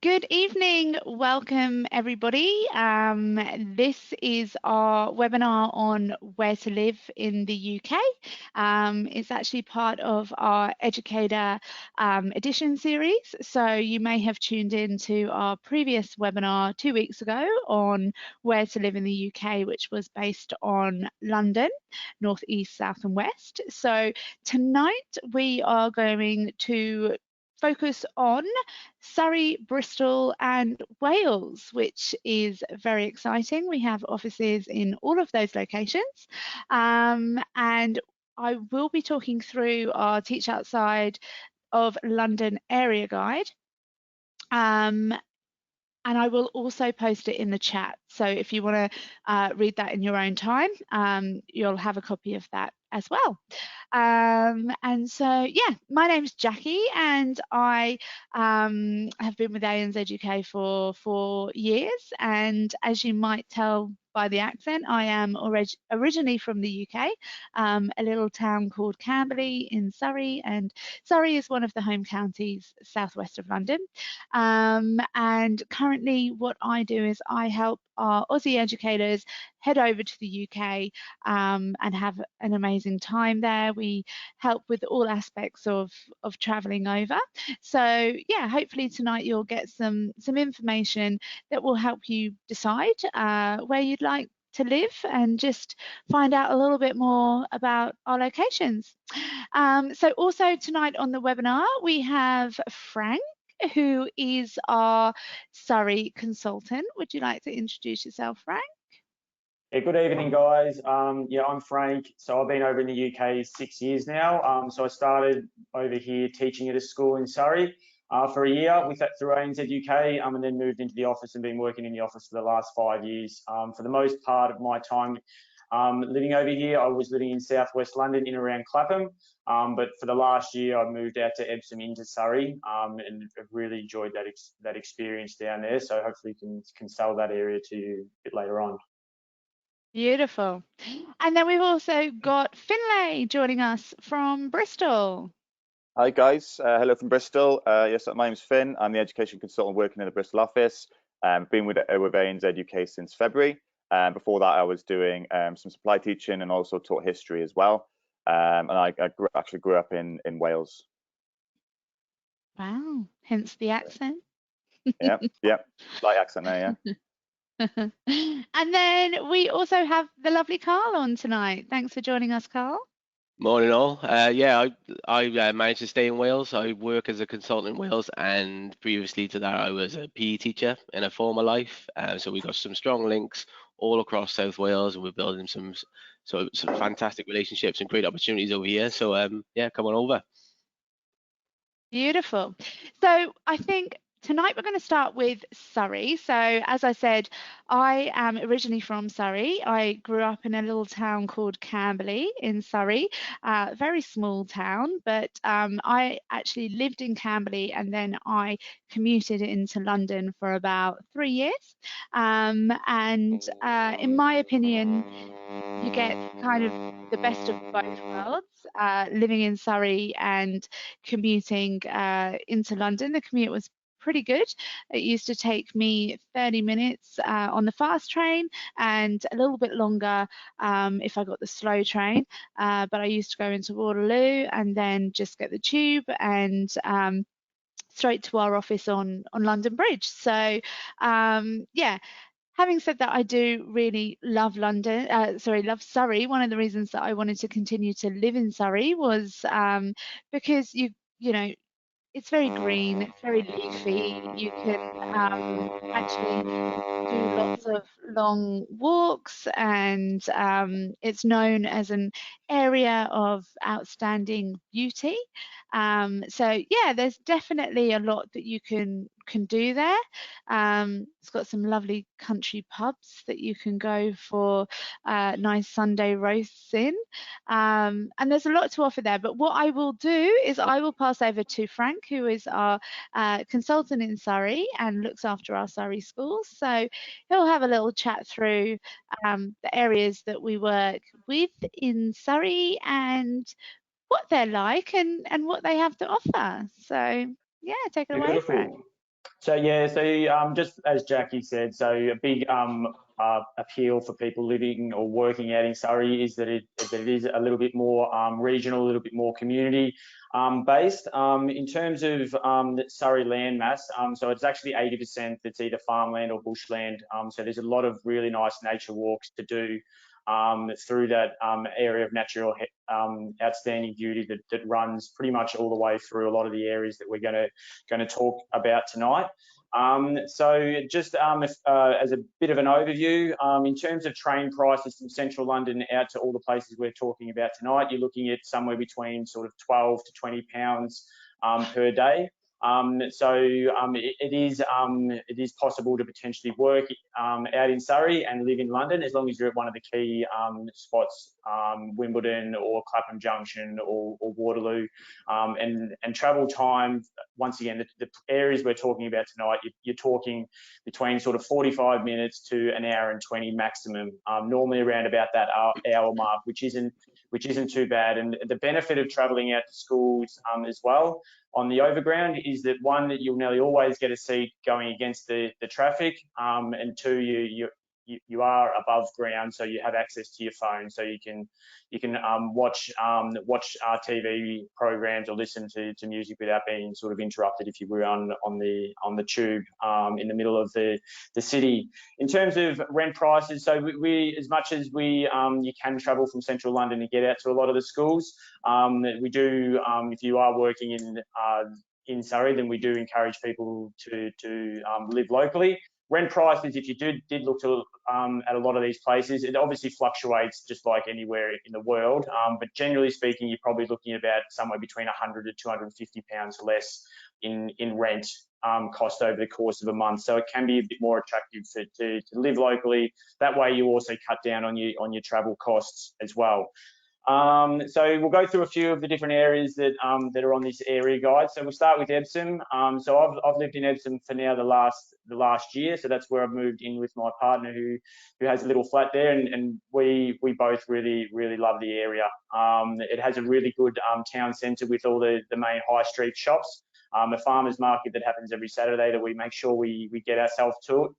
Good evening. Welcome, everybody. This is our webinar on where to live in the UK. It's actually part of our Educator edition series. So you may have tuned in to our previous webinar 2 weeks ago on where to live in the UK, which was based on London, North, East, South and West. So tonight we are going to focus on Surrey, Bristol and Wales, which is very exciting. We have offices in all of those locations, and I will be talking through our Teach Outside of London area guide. And I will also post it in the chat. So if you want to read that in your own time, you'll have a copy of that as well. And so, yeah, my name's Jackie and I have been with ANZUK for 4 years. And as you might tell by the accent, I am originally from the UK, a little town called Camberley in Surrey, and Surrey is one of the home counties southwest of London. And currently what I do is I help our Aussie educators head over to the UK and have an amazing time there. We help with all aspects of traveling over. So yeah, hopefully tonight you'll get some information that will help you decide where you'd like to live and just find out a little bit more about our locations. So also tonight on the webinar, we have Frank, who is our Surrey consultant. Would you like to introduce yourself, Frank? Yeah, good evening, guys. Yeah, I'm Frank. So I've been over in the UK 6 years now. So I started over here teaching at a school in Surrey for a year through ANZ UK, and then moved into the office and been working in the office for the last 5 years. For the most part of my time living over here, I was living in southwest London in around Clapham. But for the last year, I moved out to Epsom into Surrey, and I've really enjoyed that experience down there. So hopefully can sell that area to you a bit later on. Beautiful. And then we've also got Finlay joining us from Bristol. Hi guys, hello from Bristol. Yes, my name's Finn. I'm the education consultant working in the Bristol office. Been with ANZ UK since February. Before that, I was doing some supply teaching and also taught history as well. And I actually grew up in Wales. Wow, hence the accent. Yeah, slight accent there, yeah. And then we also have the lovely Carl on tonight. Thanks for joining us, Carl. Morning all. Yeah, I managed to stay in Wales. I work as a consultant in Wales, and previously to that I was a PE teacher in a former life. So we got some strong links all across South Wales, and we're building some fantastic relationships and great opportunities over here. So yeah, come on over. Beautiful. So I think tonight we're going to start with Surrey. So as I said, I am originally from Surrey. I grew up in a little town called Camberley in Surrey, very small town, but I actually lived in Camberley and then I commuted into London for about 3 years. And in my opinion, you get kind of the best of both worlds, living in Surrey and commuting into London. The commute was pretty good. It used to take me 30 minutes on the fast train and a little bit longer if I got the slow train. But I used to go into Waterloo and then just get the tube and straight to our office on London Bridge. So yeah. Having said that, I do really love love Surrey. One of the reasons that I wanted to continue to live in Surrey was because you know, it's very green, it's very leafy. You can actually do lots of long walks, and it's known as an area of outstanding beauty. So yeah, there's definitely a lot that you can do there. It's got some lovely country pubs that you can go for nice Sunday roasts in, and there's a lot to offer there. But what I will do is I will pass over to Frank, who is our consultant in Surrey and looks after our Surrey schools. So he'll have a little chat through the areas that we work with in Surrey and what they're like and what they have to offer. So yeah, take it away, Frank. So yeah, so just as Jackie said, so a big appeal for people living or working out in Surrey is that it is a little bit more regional, a little bit more community based. In terms of the Surrey landmass, so it's actually 80% that's either farmland or bushland. So there's a lot of really nice nature walks to do through that area of natural outstanding beauty that runs pretty much all the way through a lot of the areas that we're going to talk about tonight. So just as a bit of an overview, in terms of train prices from central London out to all the places we're talking about tonight, you're looking at somewhere between sort of 12 to 20 pounds per day. So it is possible to potentially work out in Surrey and live in London as long as you're at one of the key spots, Wimbledon or Clapham Junction or Waterloo, and travel time. Once again, the areas we're talking about tonight, you're talking between sort of 45 minutes to an hour and 20 maximum, normally around about that hour mark, which isn't too bad. And the benefit of travelling out to schools as well on the overground is that, one, that you'll nearly always get a seat going against the traffic, and two, you are above ground, so you have access to your phone, so you can watch TV programs or listen to music without being sort of interrupted if you were on the tube in the middle of the city. In terms of rent prices, so we as much as we you can travel from central London to get out to a lot of the schools, we do if you are working in Surrey, then we do encourage people to live locally. Rent prices, if you did look to at a lot of these places, it obviously fluctuates just like anywhere in the world. But generally speaking, you're probably looking at about somewhere between 100 to 250 pounds less in rent cost over the course of a month. So it can be a bit more attractive to live locally. That way, you also cut down on your travel costs as well. So we'll go through a few of the different areas that are on this area guide. So we'll start with Epsom. So I've lived in Epsom for now the last year. So that's where I've moved in with my partner who has a little flat there, and we both really love the area. It has a really good town centre with all the main high street shops. A farmers market that happens every Saturday that we make sure we get ourselves to.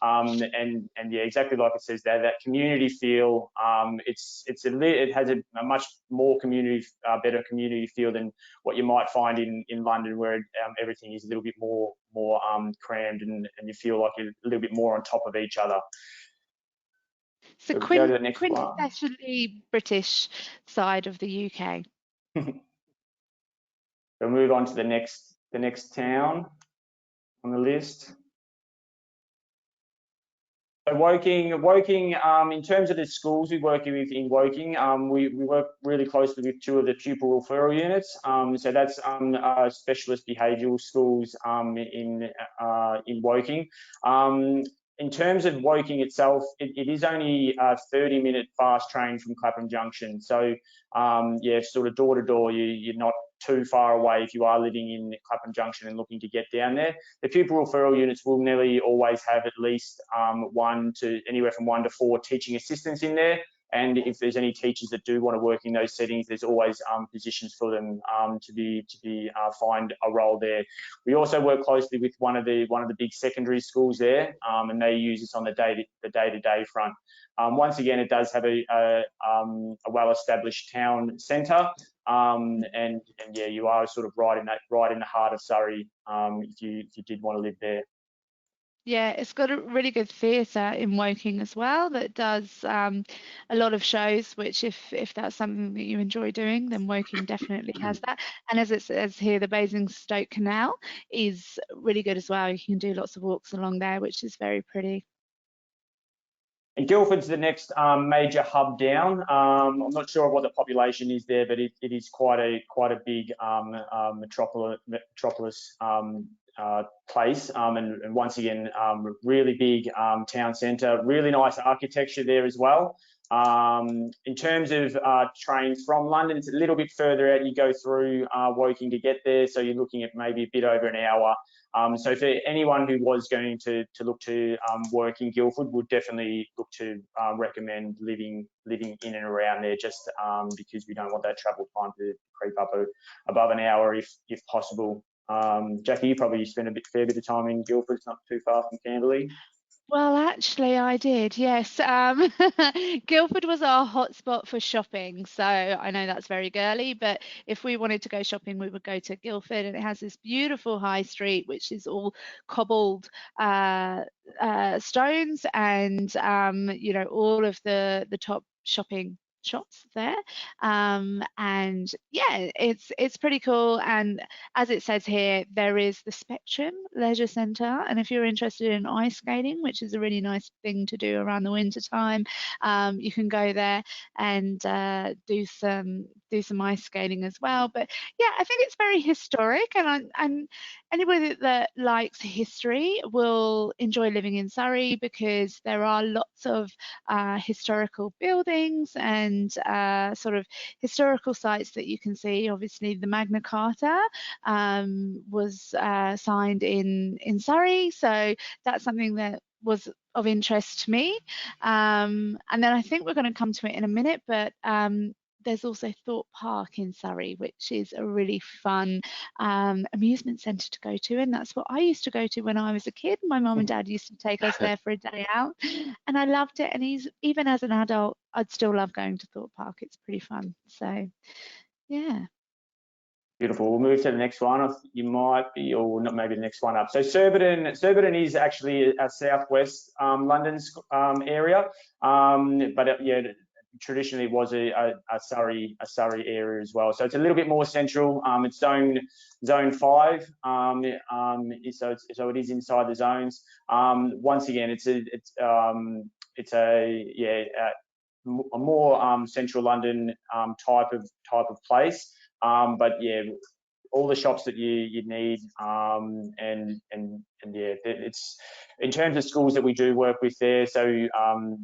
And yeah, exactly like it says there, that community feel. It has a much more better community feel than what you might find in London, where everything is a little bit more crammed and you feel like you're a little bit more on top of each other. So go to the next one. quintessentially British side of the UK. We'll move on to the next town on the list. So Woking. In terms of the schools we work with in Woking, we work really closely with two of the pupil referral units. So that's specialist behavioural schools in Woking. In terms of Woking itself, it is only a 30-minute fast train from Clapham Junction. So yeah, sort of door to door, you're not too far away if you are living in Clapham Junction and looking to get down there. The pupil referral units will nearly always have at least anywhere from 1 to 4 teaching assistants in there. And if there's any teachers that do want to work in those settings, there's always positions for them to find a role there. We also work closely with one of the big secondary schools there, and they use us on the day-to-day front. Once again, it does have a well-established town centre, and yeah, you are sort of right in the heart of Surrey if you did want to live there. Yeah, it's got a really good theatre in Woking as well that does a lot of shows, which if that's something that you enjoy doing, then Woking definitely has that. And as it says here, the Basingstoke Canal is really good as well. You can do lots of walks along there, which is very pretty. And Guildford's the next major hub down. I'm not sure what the population is there, but it is quite a big metropolis place, and once again, really big town centre, really nice architecture there as well. In terms of trains from London, it's a little bit further out. You go through Woking to get there, so you're looking at maybe a bit over an hour. So for anyone who was going to look to work in Guildford, would definitely look to recommend living in and around there, just because we don't want that travel time to creep up above an hour if possible. Jackie, you probably spent a fair bit of time in Guildford. It's not too far from Camberley. Well, actually, I did, yes. Guildford was our hotspot for shopping, so I know that's very girly, but if we wanted to go shopping, we would go to Guildford, and it has this beautiful high street, which is all cobbled stones, and you know, all of the top shopping shops there. And yeah, it's pretty cool. And as it says here, there is the Spectrum Leisure Centre, and if you're interested in ice skating, which is a really nice thing to do around the winter time, you can go there and do some ice skating as well. But yeah, I think it's very historic, and anybody that likes history will enjoy living in Surrey because there are lots of historical buildings and sort of historical sites that you can see. Obviously, the Magna Carta was signed in Surrey, so that's something that was of interest to me. And then I think we're going to come to it in a minute, but there's also Thorpe Park in Surrey, which is a really fun amusement centre to go to, and that's what I used to go to when I was a kid. My mum and dad used to take us there for a day out, and I loved it. And even as an adult, I'd still love going to Thorpe Park. It's pretty fun. So, yeah. Beautiful. We'll move to the next one. You might be, or not, maybe the next one up. So Surbiton is actually a southwest London area, but yeah, traditionally was a Surrey area as well. So it's a little bit more central. It's zone 5. So it is inside the zones. Once again, it's a more central London type of place. But yeah, all the shops that you need, and yeah, it's in terms of schools that we do work with there. So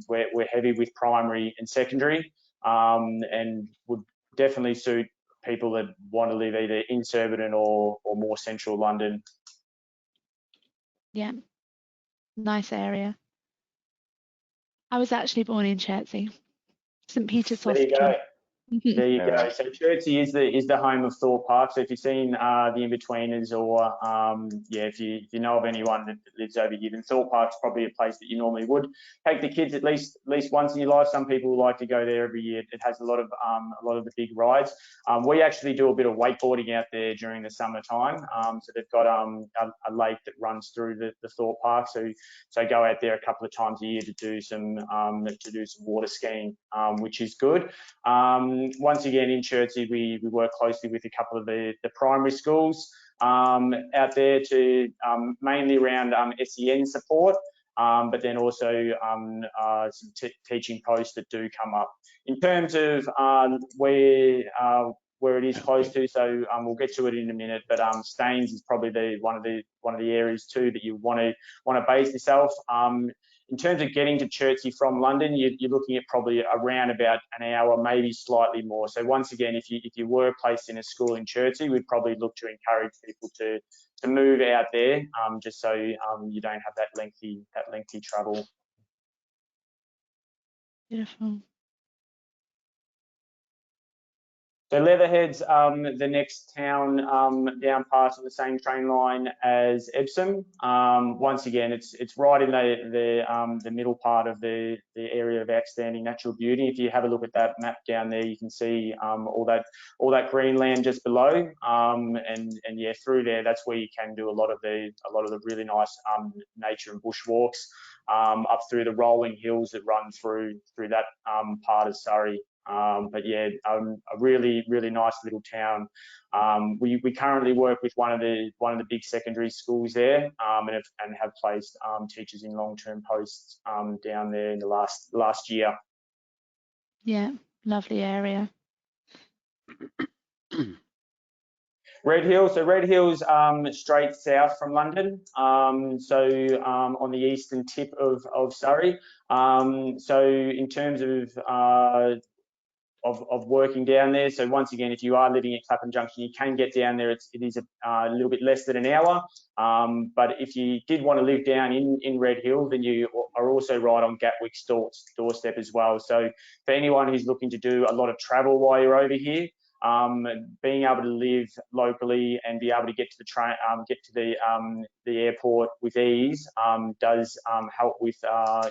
we're heavy with primary and secondary, and would definitely suit people that want to live either in Surbiton or more central London. Yeah, nice area. I was actually born in Chertsey, St Peter's There you Hospital. go. There you go. So Chertsey is the home of Thorpe Park. So if you've seen the In-Betweeners, or yeah, if you know of anyone that lives over here, then Thorpe Park's probably a place that you normally would take the kids at least once in your life. Some people like to go there every year. It has a lot of the big rides. We actually do a bit of wakeboarding out there during the summertime. So they've got a lake that runs through the Thorpe Park. So go out there a couple of times a year to do some water skiing, which is good. Once again, in Chertsey, we work closely with a couple of the primary schools out there to mainly around SEN support, but then also some teaching posts that do come up. In terms of where it is close to, so we'll get to it in a minute, but Staines is probably one of the areas too that you want to base yourself. In terms of getting to Chertsey from London, you're looking at probably around about an hour, maybe slightly more. So once again, if you were placed in a school in Chertsey, we'd probably look to encourage people to move out there, just so you don't have that lengthy travel. Beautiful. So Leatherhead's the next town down past on the same train line as Epsom. Once again, it's right in the middle part of the area of outstanding natural beauty. If you have a look at that map down there, you can see all that green land just below. And yeah, through there, that's where you can do a lot of the really nice nature and bush walks up through the rolling hills that run through that part of Surrey. But yeah, a really nice little town. We currently work with one of the big secondary schools there, and have placed teachers in long-term posts down there in the last year. Yeah, lovely area. Red Hill. So Red Hill's straight south from London, so on the eastern tip of Surrey. So in terms of working down there. So once again, if you are living at Clapham Junction, you can get down there. It is a little bit less than an hour. But if you did want to live down in Red Hill, then you are also right on Gatwick's doorstep as well. So for anyone who's looking to do a lot of travel while you're over here, being able to live locally and be able to get to the train, get to the airport with ease does help with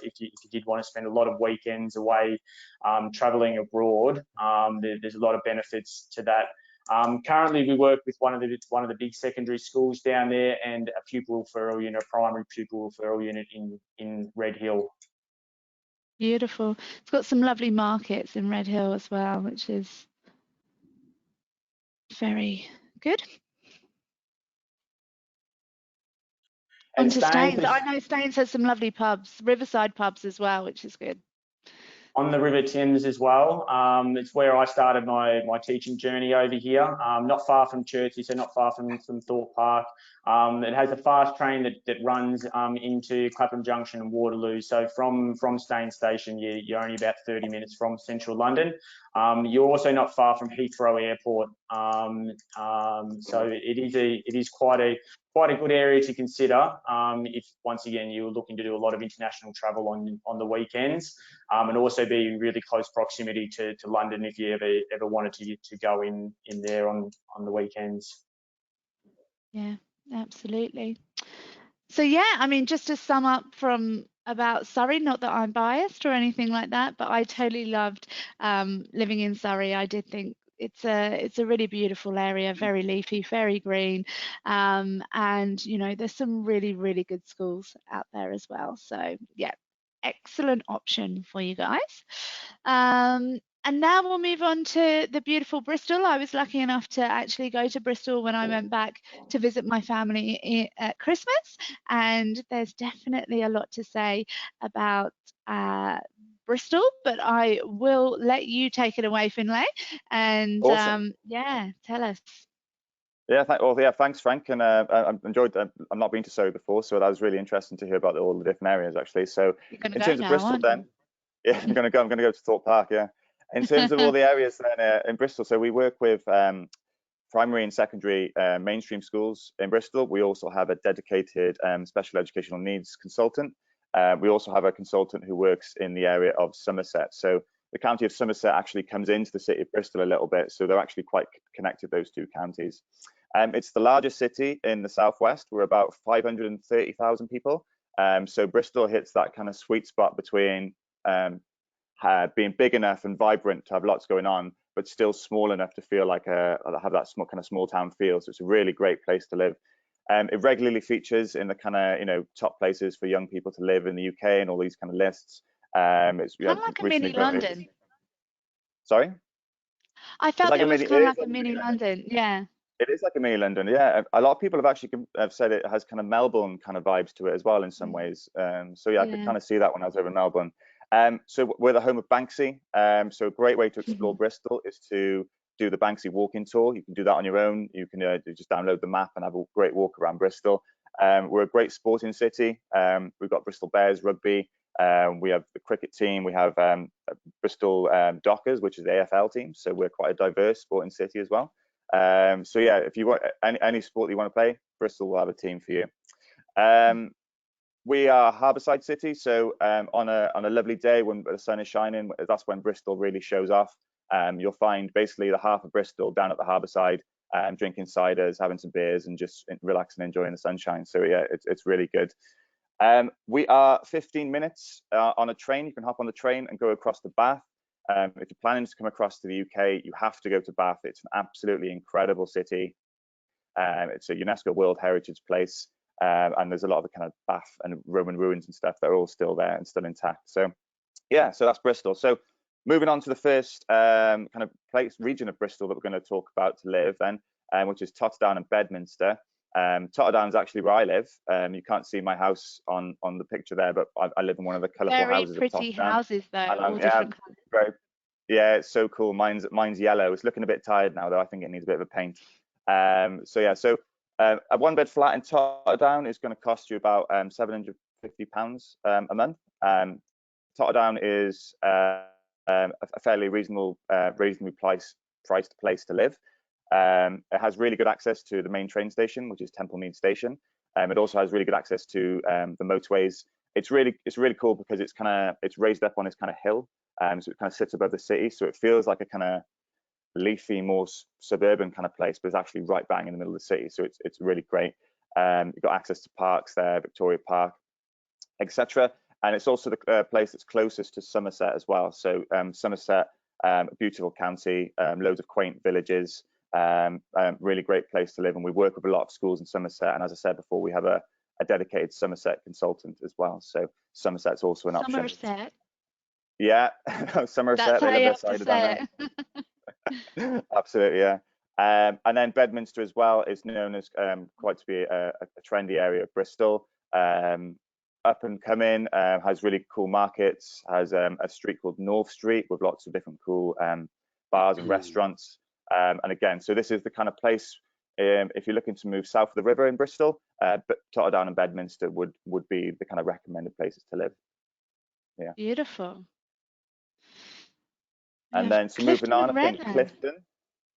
if you did want to spend a lot of weekends away traveling abroad. There's a lot of benefits to that. Currently, we work with one of the big secondary schools down there and a pupil referral unit, a primary pupil referral unit in Red Hill. Beautiful. It's got some lovely markets in Red Hill as well, which is very good. On And to staying Staines. I know Staines has some lovely pubs, riverside pubs as well, which is good. on the River Thames as well. It's where I started my teaching journey over here, not far from Chertsey, so not far from Thorpe Park. It has a fast train that runs into Clapham Junction and Waterloo. So from Staines Station, you're only about 30 minutes from central London. You're also not far from Heathrow Airport. So it is quite a good area to consider if once again you're looking to do a lot of international travel on the weekends, and also be in really close proximity to London if you ever wanted to go in there on the weekends. Yeah, absolutely. So yeah, I mean, just to sum up from about Surrey, not that I'm biased or anything like that, but I totally loved living in Surrey. I did think it's a really beautiful area, very leafy, very green, and you know, there's some really good schools out there as well. So yeah, excellent option for you guys. And now we'll move on to the beautiful Bristol. I was lucky enough to actually go to Bristol when I went back to visit my family at Christmas, and there's definitely a lot to say about Bristol, but I will let you take it away, Finlay, and Awesome. yeah, tell us. Yeah, thanks, Frank. And I enjoyed. I've not been to Surrey before, so that was really interesting to hear about all the different areas, actually. So, You're going to in go terms of now, Bristol, aren't then, yeah, I'm going to go. I'm going to go to Thorpe Park. Yeah. In terms of all you? the areas then in Bristol, so we work with primary and secondary mainstream schools in Bristol. We also have a dedicated special educational needs consultant. We also have a consultant who works in the area of Somerset. So the county of Somerset actually comes into the city of Bristol a little bit. So they're actually quite connected, those two counties. It's the largest city in the southwest. We're about 530,000 people. So Bristol hits that kind of sweet spot between being big enough and vibrant to have lots going on, but still small enough to feel like have that small town feel. So it's a really great place to live. It regularly features in the kind of top places for young people to live in the UK and all these kind of lists. It's Kind of like a mini recently voted. London. Sorry, I it's felt like it a was mini. kind It of is like a like a mini mini London. London. Yeah. It is like a mini London. Yeah, a lot of people have said it has kind of Melbourne kind of vibes to it as well in some ways. So yeah, I could Yeah. kind of see that when I was over in Melbourne. So we're the home of Banksy. So a great way to explore Bristol is to do the Banksy walking tour. You can do that on your own. You can just download the map and have a great walk around Bristol. We're a great sporting city. We've got Bristol Bears rugby. We have the cricket team. We have Bristol Dockers, which is the AFL team. So we're quite a diverse sporting city as well. So yeah, if you want any sport that you want to play, Bristol will have a team for you. We are Harbourside City, so on a lovely day when the sun is shining, that's when Bristol really shows off. You'll find basically the half of Bristol down at the Harbourside, drinking ciders, having some beers, and just relaxing, enjoying the sunshine. So yeah, it's really good. We are 15 minutes on a train. You can hop on the train and go across to Bath. If you're planning to come across to the UK, you have to go to Bath. It's an absolutely incredible city. It's a UNESCO World Heritage Place, and there's a lot of the kind of Bath and Roman ruins and stuff that are all still there and still intact. So yeah, so that's Bristol. So moving on to the first kind of region of Bristol that we're going to talk about to live then, which is Totterdown and Bedminster. Totterdown is actually where I live. You can't see my house on the picture there, but I live in one of the colourful Very houses of pretty Totterdown. houses though, And all yeah, different colours. very, yeah, it's so cool. Mine's yellow. It's looking a bit tired now, though. I think it needs a bit of a paint. So yeah, so a one bed flat in Totterdown is going to cost you about £750 a month. Totterdown is a fairly reasonably priced place to live. It has really good access to the main train station, which is Temple Mead Station. It also has really good access to the motorways. It's really cool because it's raised up on this kind of hill, so it kind of sits above the city, so it feels like a kind of leafy, more suburban kind of place, but it's actually right bang in the middle of the city. So it's really great. You've got access to parks there, Victoria Park, etc. And it's also the place that's closest to Somerset as well. So Somerset, a beautiful county, loads of quaint villages, really great place to live. And we work with a lot of schools in Somerset. And as I said before, we have a dedicated Somerset consultant as well. So Somerset's also an option. Somerset. Yeah, Somerset, That's how they love you their have to cider down say there. it. Absolutely, yeah. And then Bedminster as well is known as quite to be a trendy area of Bristol. Up and coming, has really cool markets, has a street called North Street with lots of different cool bars and restaurants. And again, so this is the kind of place, if you're looking to move south of the river in Bristol, but Totterdown and Bedminster would be the kind of recommended places to live. Yeah. Beautiful. And then so moving Clifton on, and I think Redland. Clifton.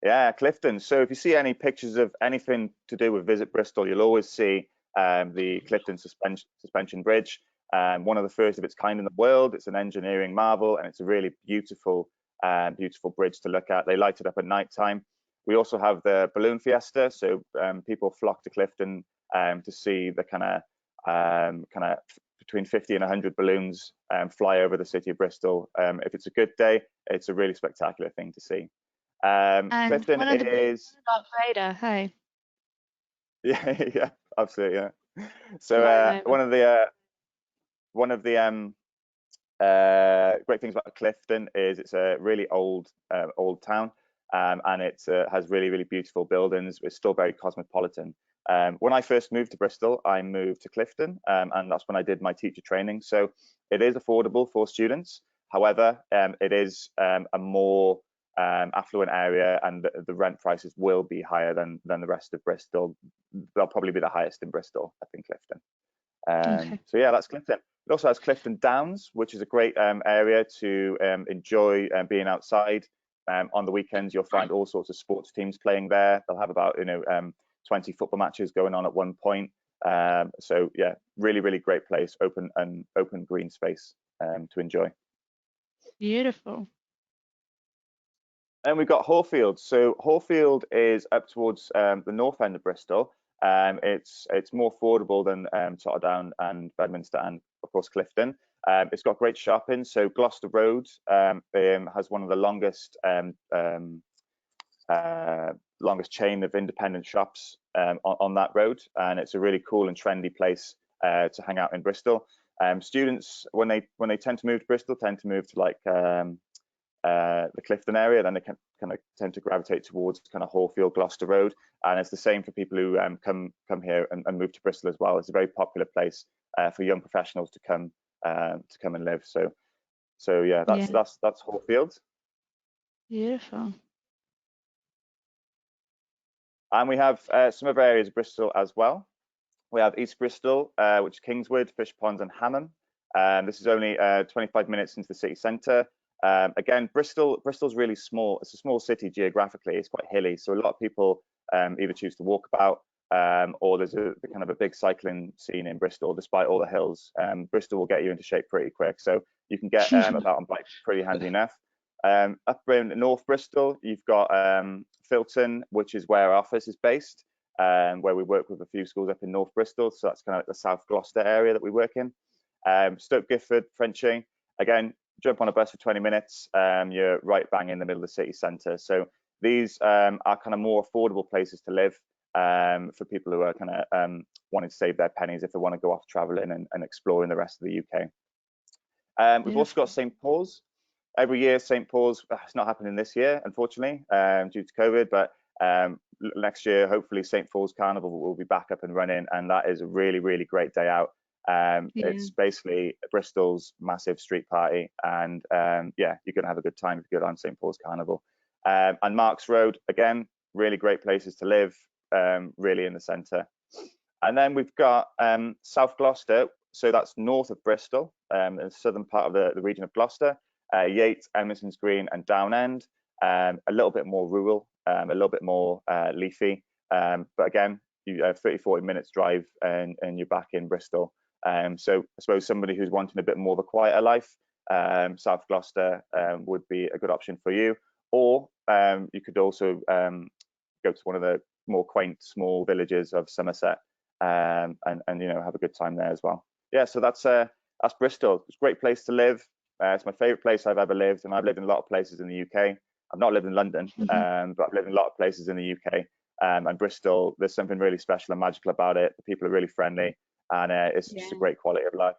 Yeah, Clifton. So if you see any pictures of anything to do with Visit Bristol, you'll always see the Clifton suspension bridge. One of the first of its kind in the world. It's an engineering marvel, and it's a really beautiful, beautiful bridge to look at. They light it up at night time. We also have the balloon fiesta, so people flock to Clifton to see the kind of between 50 and 100 balloons fly over the city of Bristol. If it's a good day, it's a really spectacular thing to see. And Clifton one of the is Darth Vader, hey, yeah, absolutely, yeah. So flying over. one of the great things about Clifton is it's a really old town, and it has really beautiful buildings. It's still very cosmopolitan. When I first moved to Bristol, I moved to Clifton, and that's when I did my teacher training. So it is affordable for students. However, it is a more affluent area, and the rent prices will be higher than the rest of Bristol. They'll probably be the highest in Bristol, I think, Clifton. Okay. So yeah, that's Clifton. It also has Clifton Downs, which is a great area to enjoy being outside. On the weekends, you'll find all sorts of sports teams playing there. They'll have about 20 football matches going on at one point. So yeah, really great place, open green space to enjoy. Beautiful. And we've got Hallfield. So Hallfield is up towards the north end of Bristol. It's more affordable than Totterdown and Bedminster and of course Clifton. It's got great shopping. So Gloucester Road has one of the longest chain of independent shops on that road, and it's a really cool and trendy place to hang out in Bristol. Students, when they tend to move to Bristol, tend to move to like the Clifton area, then they can kind of tend to gravitate towards kind of Hallfield, Gloucester Road, and it's the same for people who come here and move to Bristol as well. It's a very popular place for young professionals to come and live. So yeah, that's Hallfield. Beautiful. And we have some other areas of Bristol as well. We have East Bristol, which is Kingswood, Fish Ponds, and Hammond. This is only 25 minutes into the city centre. Again, Bristol's really small. It's a small city geographically. It's quite hilly, so a lot of people either choose to walk about, or there's a kind of a big cycling scene in Bristol. Despite all the hills, Bristol will get you into shape pretty quick. So you can get about on bike pretty handy enough. Up in North Bristol, you've got Filton, which is where our office is based, where we work with a few schools up in North Bristol. So that's kind of like the South Gloucester area that we work in. Stoke Gifford, Frenchy, again, jump on a bus for 20 minutes, you're right bang in the middle of the city centre. So these are kind of more affordable places to live for people who are kind of wanting to save their pennies if they want to go off travelling and exploring the rest of the UK. We've also got St Paul's. Every year, St Paul's, it's not happening this year, unfortunately, due to COVID, but next year, hopefully St Paul's Carnival will be back up and running, and that is a really great day out. It's basically Bristol's massive street party, and yeah, you're gonna have a good time if you go down St Paul's Carnival. And Marks Road, again, really great places to live, really in the centre. And then we've got South Gloucester, so that's north of Bristol, the southern part of the region of Gloucester. Yates, Emerson's Green, and Down End, a little bit more rural, a little bit more leafy, but again, you have 30-40 minutes drive and you're back in Bristol. So I suppose somebody who's wanting a bit more of a quieter life, South Gloucester would be a good option for you. or you could also go to one of the more quaint small villages of Somerset, and have a good time there as well. Yeah, so that's Bristol. It's a great place to live. It's my favourite place I've ever lived, and I've lived in a lot of places in the UK. I've not lived in London, but I've lived in a lot of places in the UK. And Bristol, there's something really special and magical about it. The people are really friendly, and it's just a great quality of life.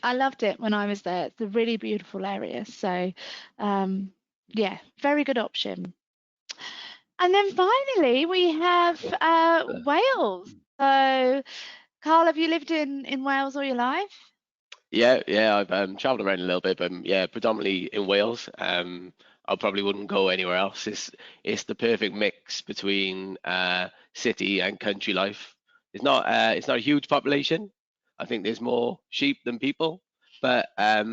I loved it when I was there. It's a really beautiful area. So, yeah, very good option. And then finally, we have Wales. So, Carl, have you lived in Wales all your life? Yeah, I've travelled around a little bit, but yeah, predominantly in Wales. I probably wouldn't go anywhere else. It's the perfect mix between city and country life. It's not a huge population. I think there's more sheep than people, but as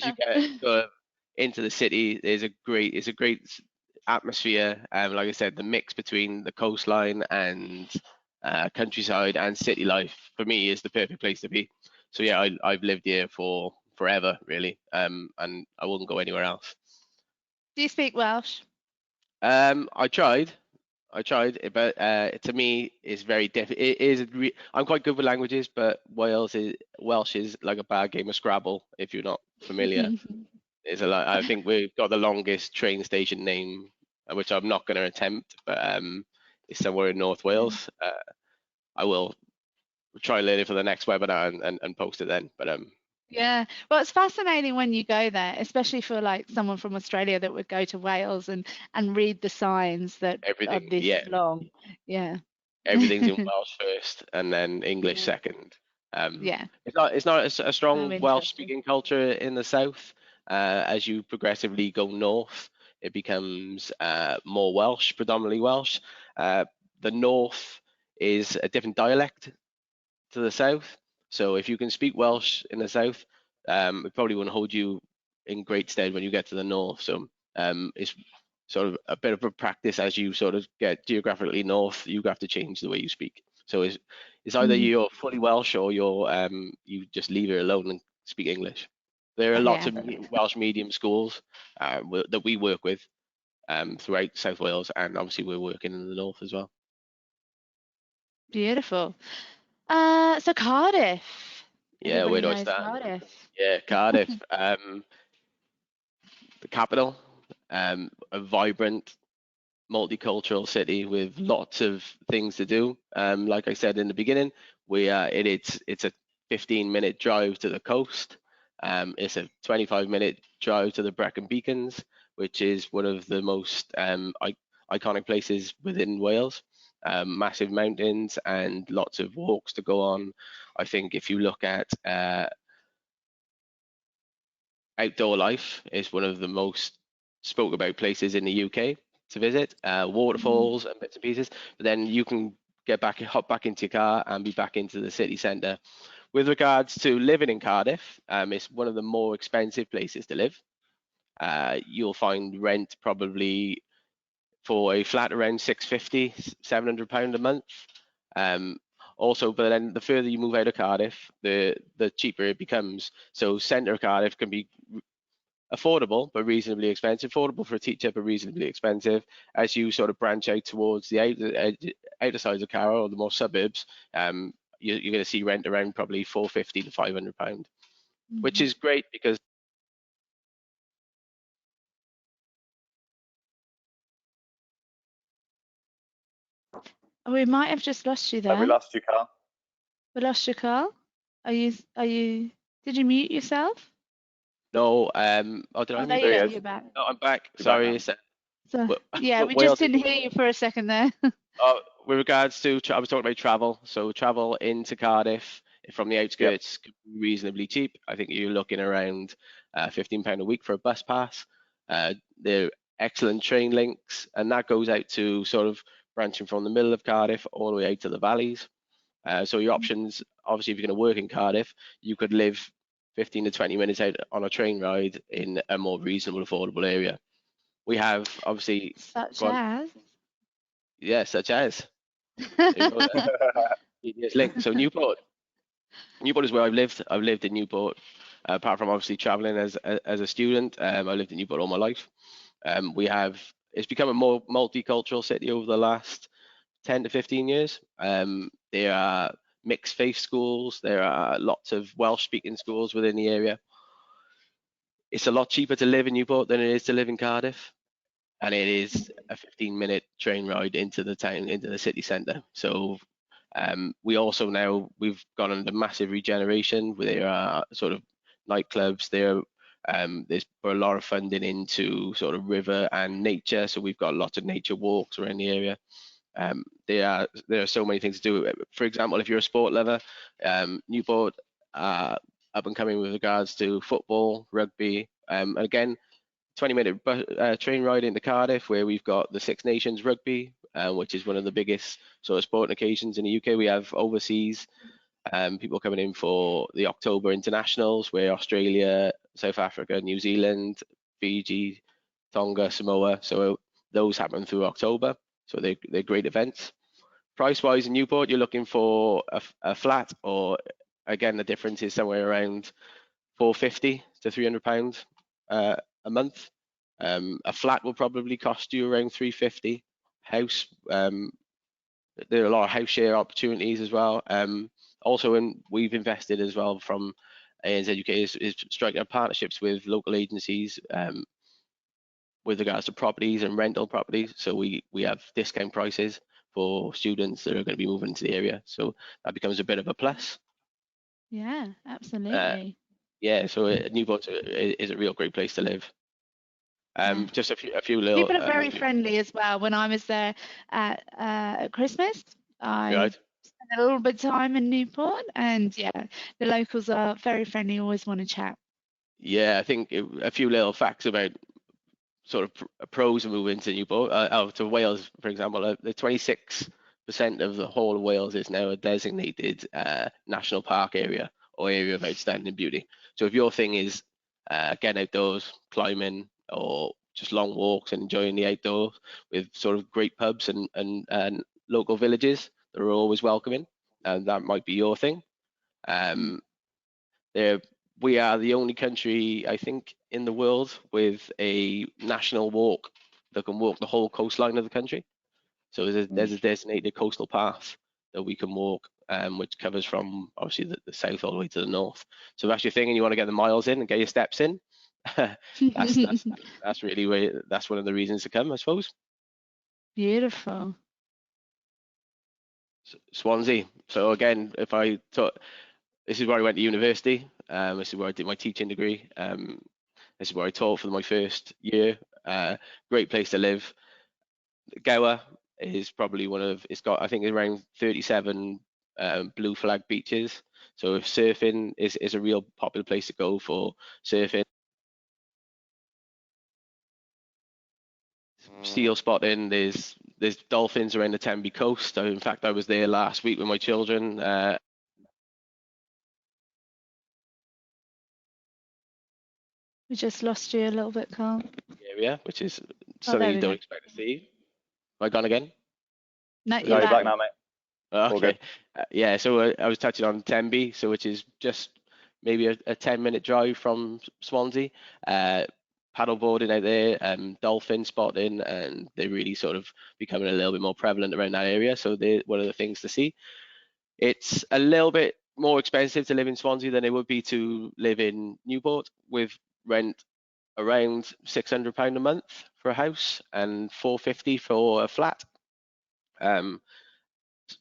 you get sort of into the city, it's a great atmosphere. Like I said, the mix between the coastline and countryside and city life for me is the perfect place to be. So yeah, I've lived here for forever, really, and I wouldn't go anywhere else. Do you speak Welsh? I tried, but to me, it's very difficult. I'm quite good with languages, but Welsh is like a bad game of Scrabble if you're not familiar. It's a lot. I think we've got the longest train station name, which I'm not going to attempt, but it's somewhere in North Wales. I will try and learn it for the next webinar and post it then. But Yeah, well, it's fascinating when you go there, especially for like someone from Australia that would go to Wales and read the signs that are everything, this yeah, long. Yeah. everything's in Welsh first and then English Yeah. second. Yeah. It's not a How strong Welsh interesting. speaking culture in the south. As you progressively go north, it becomes more Welsh, predominantly Welsh. The north is a different dialect to the south. So if you can speak Welsh in the south, it probably won't hold you in great stead when you get to the north. So it's sort of a bit of a practice as you sort of get geographically north. You have to change the way you speak. So it's either Mm. you're fully Welsh or you just leave it alone and speak English. There are lots Yeah. of Welsh medium schools that we work with throughout South Wales, and obviously we're working in the north as well. Beautiful. So Cardiff. Yeah, where Everybody do I knows start? Cardiff. Yeah, Cardiff, the capital, a vibrant, multicultural city with lots of things to do. Like I said in the beginning, it's a 15-minute drive to the coast. It's a 25-minute drive to the Brecon Beacons, which is one of the most iconic places within Wales. Massive mountains and lots of walks to go on. I think if you look at outdoor life, is one of the most spoke about places in the UK to visit. Mm. Waterfalls and bits and pieces. But then you can hop back into your car and be back into the city centre. With regards to living in Cardiff, it's one of the more expensive places to live. You'll find rent probably for a flat around £650, £700 a month. Also, but then the further you move out of Cardiff, the cheaper it becomes. So centre of Cardiff can be affordable but reasonably expensive. Affordable for a teacher but reasonably expensive. As you sort of branch out towards the outer sides of Carroll or the more suburbs, you're going to see rent around probably £450 to £500, which is great because We might have just lost you Have we there. lost you, Carl? We lost you, Carl. Did you mute yourself? no, oh, did I Oh, there mute you There he go. myself? is. You're back. No, I'm back. You're back Sorry. now. So yeah, we just Wales is didn't hear you for a second there. with regards to, I was talking about travel. So travel into Cardiff from the Yep. outskirts can be reasonably cheap. I think you're looking around £15 a week for a bus pass. They're excellent train links, and that goes out to sort of branching from the middle of Cardiff all the way out to the valleys. So your options, obviously, if you're going to work in Cardiff, you could live 15 to 20 minutes out on a train ride in a more reasonable, affordable area. We have obviously, Such gone, as. yeah, such as. There you go then. GPS link. So Newport is where I've lived. I've lived in Newport, apart from obviously traveling as a student. I lived in Newport all my life. It's become a more multicultural city over the last 10 to 15 years. There are mixed faith schools. There are lots of Welsh speaking schools within the area. It's a lot cheaper to live in Newport than it is to live in Cardiff. And it is a 15-minute train ride into the town, into the city centre. So we've gone under massive regeneration. There are sort of nightclubs there. There's put a lot of funding into sort of river and nature. So we've got lots of nature walks around the area. There are so many things to do. For example, if you're a sport lover, Newport up and coming with regards to football, rugby, and again, 20-minute train ride into Cardiff, where we've got the Six Nations rugby, which is one of the biggest sort of sporting occasions in the UK. We have overseas people coming in for the October internationals, where Australia, South Africa, New Zealand, Fiji, Tonga, Samoa. So those happen through October. So they're great events. Price-wise in Newport, you're looking for a flat, or again, the difference is somewhere around £450 to £300 a month. A flat will probably cost you around £350. House, there are a lot of house share opportunities as well. Also, we've invested as well from ANZUK is striking up partnerships with local agencies with regards to properties and rental properties. So we have discount prices for students that are going to be moving into the area. So that becomes a bit of a plus. Yeah, absolutely. Yeah, so Newport is a real great place to live. Yeah. Just a few little. People are very friendly as well. When I was there at Christmas, I Right. spent a little bit of time in Newport, and yeah, the locals are very friendly, always want to chat. Yeah, I think a few little facts about sort of pros of moving to Newport, to Wales, for example. The 26% of the whole of Wales is now a designated national park area or area of outstanding beauty. So if your thing is getting outdoors, climbing, or just long walks and enjoying the outdoors with sort of great pubs and local villages that are always welcoming, and that might be your thing. We are the only country, I think, in the world with a national walk that can walk the whole coastline of the country. So there's a designated coastal path that we can walk, which covers from obviously the south all the way to the north. So if that's your thing and you want to get the miles in and get your steps in, that's really that's one of the reasons to come, I suppose. Beautiful. Swansea. So again, this is where I went to university. This is where I did my teaching degree. This is where I taught for my first year. Great place to live. Gower is probably it's got, I think, around 37 blue flag beaches. So if surfing is a real popular place to go for surfing. Seal spotting, there's dolphins around the Tenby coast. In fact, I was there last week with my children. We just lost you a little bit, Carl. Area, which is something you don't expect to see. Have I gone again? No, You're back now, mate. Okay. Yeah, so I was touching on Tenby, so which is just maybe a 10-minute drive from Swansea. Paddle boarding out there, dolphin spotting, and they're really sort of becoming a little bit more prevalent around that area. So they're one of the things to see. It's a little bit more expensive to live in Swansea than it would be to live in Newport, with rent around £600 a month for a house and £450 for a flat.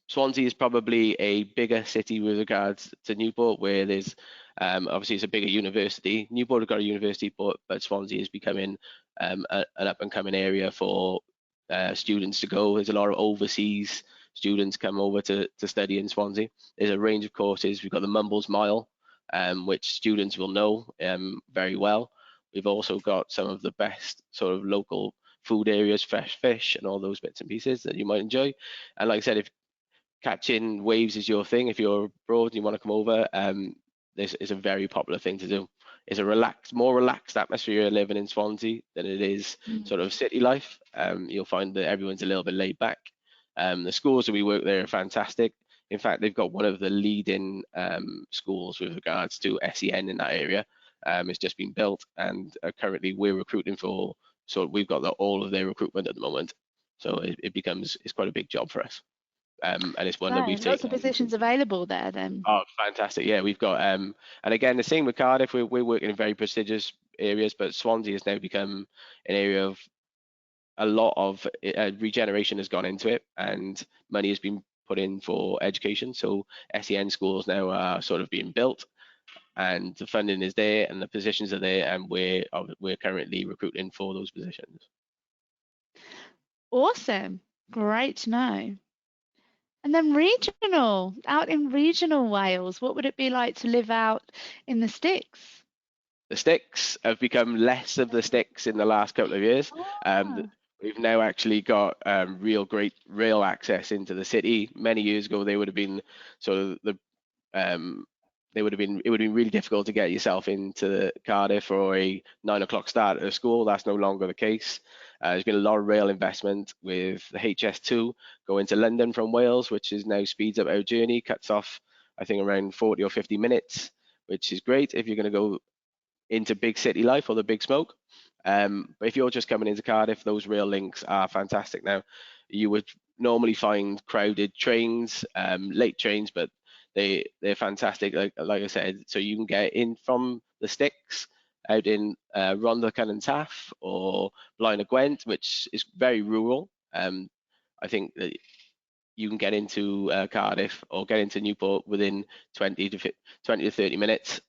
Swansea is probably a bigger city with regards to Newport, where there's obviously it's a bigger university. Newport has got a university, but Swansea is becoming an up and coming area for students to go. There's a lot of overseas students come over to study in Swansea. There's a range of courses. We've got the Mumbles Mile, which students will know very well. We've also got some of the best sort of local food areas, fresh fish, and all those bits and pieces that you might enjoy. And like I said, if catching waves is your thing, if you're abroad and you want to come over, this is a very popular thing to do. It's a more relaxed atmosphere living in Swansea than it is sort of city life. You'll find that everyone's a little bit laid back. The schools that we work there are fantastic. In fact, they've got one of the leading schools with regards to SEN in that area. It's just been built, and currently we're recruiting for so we've got all of their recruitment at the moment. So it's quite a big job for us, and it's one that Right, we've lots taken. of positions available there then. Oh, fantastic! Yeah, we've got and again the same with Cardiff. We're working in very prestigious areas, but Swansea has now become an area of a lot of regeneration has gone into it, and money has been put in for education. So SEN schools now are sort of being built, and the funding is there, and the positions are there, and we're currently recruiting for those positions. Awesome, great to know. And then regional, out in regional Wales, what would it be like to live out in the sticks? The sticks have become less of the sticks in the last couple of years. Ah, We've now actually got great rail access into the city. Many years ago, they would have been sort of um, it would have been really difficult to get yourself into Cardiff for a 9 o'clock start at school. That's no longer the case. There's been a lot of rail investment with the HS2 going to London from Wales, which is now speeds up our journey, cuts off I think around 40 or 50 minutes, which is great if you're going to go into big city life or the big smoke. But if you're just coming into Cardiff, those rail links are fantastic now. You would normally find crowded trains, late trains, but they're fantastic. Like I said, so you can get in from the sticks out in Rhondda and Taff or Blaen y Gwent, which is very rural. I think that you can get into Cardiff or get into Newport within 20 to 30 minutes.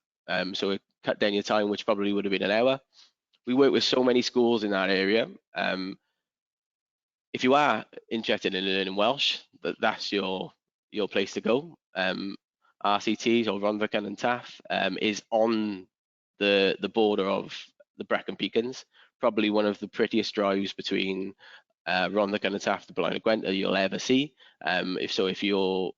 So it cut down your time, which probably would have been an hour. We work with so many schools in that area. If you are interested in learning Welsh, that's your place to go. RCTs or Rhondda and Taff is on the border of the Brecon Beacons, probably one of the prettiest drives between Rhondda and Taff to Blaen y Gwent you'll ever see. If you're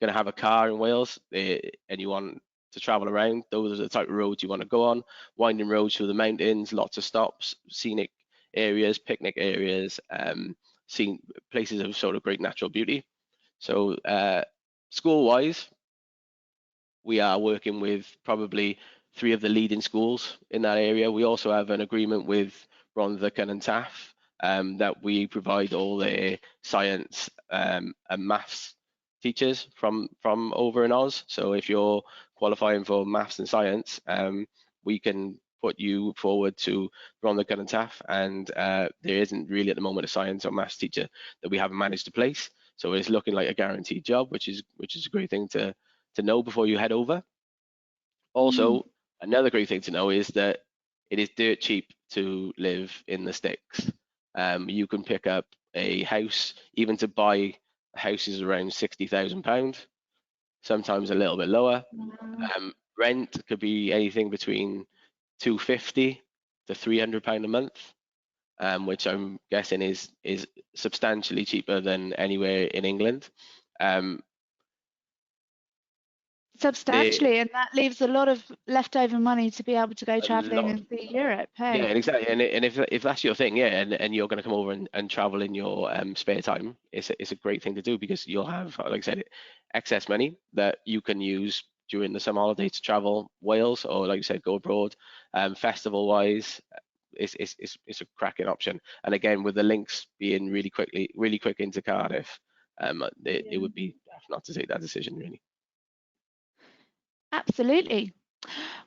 going to have a car in Wales and you want to travel around, those are the type of roads you want to go on. Winding roads through the mountains, lots of stops, scenic areas, picnic areas, seeing places of sort of great natural beauty. So school-wise, we are working with probably 3 of the leading schools in that area. We also have an agreement with Rhondda and Taff that we provide all their science and maths teachers from over in Oz. So if you're qualifying for maths and science, we can put you forward to Rhondda and Taff, and there isn't really at the moment a science or maths teacher that we haven't managed to place. So it's looking like a guaranteed job, which is a great thing to know before you head over. mm, Also, another great thing to know is that it is dirt cheap to live in the sticks. You can pick up a house, even to buy a house is around £60,000, sometimes a little bit lower. wow. Rent could be anything between £250 to £300 a month, which I'm guessing is substantially cheaper than anywhere in England. The Substantially, and that leaves a lot of leftover money to be able to go a traveling lot and see Europe. Yeah, Hey, exactly. And if that's your thing, yeah, and you're going to come over and travel in your spare time, it's a great thing to do because you'll have, like I said, excess money that you can use during the summer holiday to travel Wales or, like you said, go abroad. Festival wise, it's a cracking option. And again, with the links being really quick into Cardiff, it yeah, would be daft not to take that decision really. absolutely.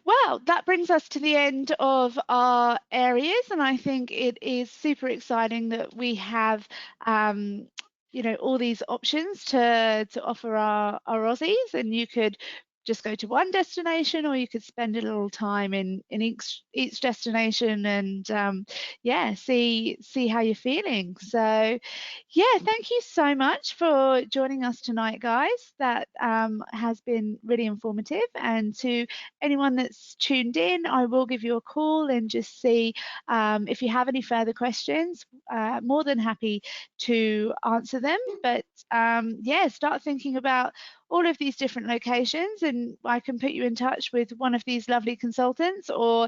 Well, that brings us to the end of our areas, and I think it is super exciting that we have, all these options to offer our Aussies, and you could just go to one destination, or you could spend a little time in each destination, and yeah, see how you're feeling. So, yeah, thank you so much for joining us tonight, guys. That has been really informative, and to anyone that's tuned in, I will give you a call and just see if you have any further questions. More than happy to answer them. But yeah, start thinking about all of these different locations, and I can put you in touch with one of these lovely consultants, or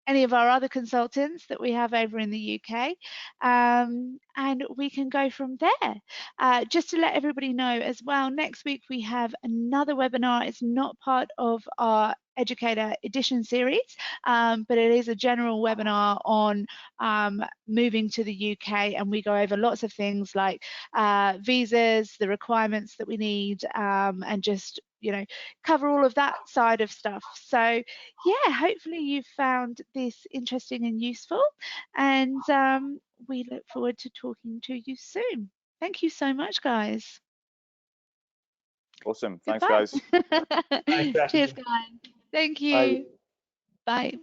any of our other consultants that we have over in the UK, and we can go from there. Just to let everybody know as well, next week we have another webinar. It's not part of our Educator Edition series, but it is a general webinar on moving to the UK, and we go over lots of things like visas, the requirements that we need, and just, you know, cover all of that side of stuff. So yeah, hopefully you've found this interesting and useful, and we look forward to talking to you soon. Thank you so much, guys. Awesome. Thanks, Goodbye. guys. Thanks, Jackie. Cheers, guys. Thank Bye. you. Bye.